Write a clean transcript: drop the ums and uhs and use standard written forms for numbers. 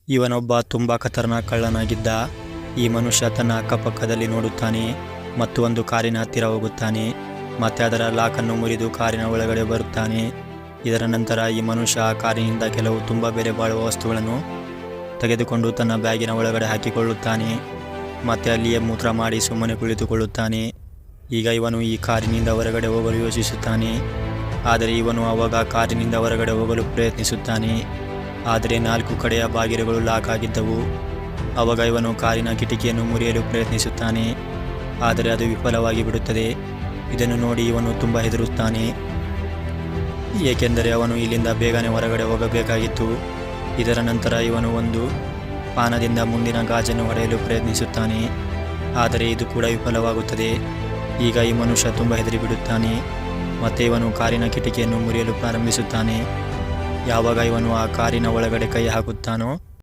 ಇವನೊಬ್ಬ ತುಂಬ ಖತರ್ನಾಕ್ ಕಳ್ಳನಾಗಿದ್ದ. ಈ ಮನುಷ್ಯ ತನ್ನ ಅಕ್ಕಪಕ್ಕದಲ್ಲಿ ನೋಡುತ್ತಾನೆ ಮತ್ತು ಒಂದು ಕಾರಿನ ಹತ್ತಿರ ಹೋಗುತ್ತಾನೆ. ಮತ್ತೆ ಅದರ ಲಾಕನ್ನು ಮುರಿದು ಕಾರಿನ ಒಳಗಡೆ ಬರುತ್ತಾನೆ. ಇದರ ನಂತರ ಈ ಮನುಷ್ಯ ಆ ಕಾರಿನಿಂದ ಕೆಲವು ತುಂಬ ಬೆಲೆ ಬಾಳುವ ವಸ್ತುಗಳನ್ನು ತೆಗೆದುಕೊಂಡು ತನ್ನ ಬ್ಯಾಗಿನ ಒಳಗಡೆ ಹಾಕಿಕೊಳ್ಳುತ್ತಾನೆ. ಮತ್ತೆ ಅಲ್ಲಿಯೇ ಮೂತ್ರ ಮಾಡಿ ಸುಮ್ಮನೆ ಕುಳಿತುಕೊಳ್ಳುತ್ತಾನೆ. ಈಗ ಇವನು ಈ ಕಾರಿನಿಂದ ಹೊರಗಡೆ ಹೋಗಲು ಯೋಚಿಸುತ್ತಾನೆ. ಆದರೆ ಇವನು ಆವಾಗ ಕಾರಿನಿಂದ ಹೊರಗಡೆ ಹೋಗಲು ಪ್ರಯತ್ನಿಸುತ್ತಾನೆ. ಆದರೆ 4 ಕಡೆಯ ಬಾಗಿಲುಗಳು ಲಾಕ್ ಆಗಿದ್ದವು. ಆವಾಗ ಇವನು ಕಾರಿನ ಕಿಟಕಿಯನ್ನು ಮುರಿಯಲು ಪ್ರಯತ್ನಿಸುತ್ತಾನೆ. ಆದರೆ ಅದು ವಿಫಲವಾಗಿ ಬಿಡುತ್ತದೆ. ಇದನ್ನು ನೋಡಿ ಇವನು ತುಂಬ ಹೆದರುತ್ತಾನೆ, ಏಕೆಂದರೆ ಅವನು ಇಲ್ಲಿಂದ ಬೇಗನೆ ಹೊರಗಡೆ ಹೋಗಬೇಕಾಗಿತ್ತು. ಇದರ ನಂತರ ಇವನು ಒಂದು ಪಾನದಿಂದ ಮುಂದಿನ ಗಾಜನ್ನು ಹೊಡೆಯಲು ಪ್ರಯತ್ನಿಸುತ್ತಾನೆ. ಆದರೆ ಇದು ಕೂಡ ವಿಫಲವಾಗುತ್ತದೆ. ಈಗ ಈ ಮನುಷ್ಯ ತುಂಬ ಹೆದರಿಬಿಡುತ್ತಾನೆ. ಮತ್ತೆ ಇವನು ಕಾರಿನ ಕಿಟಕಿಯನ್ನು ಮುರಿಯಲು ಪ್ರಾರಂಭಿಸುತ್ತಾನೆ. ಯಾವಾಗ ಇವನು ಆ ಕಾರಿನ ಒಳಗಡೆ ಕೈ ಹಾಕುತ್ತಾನೋ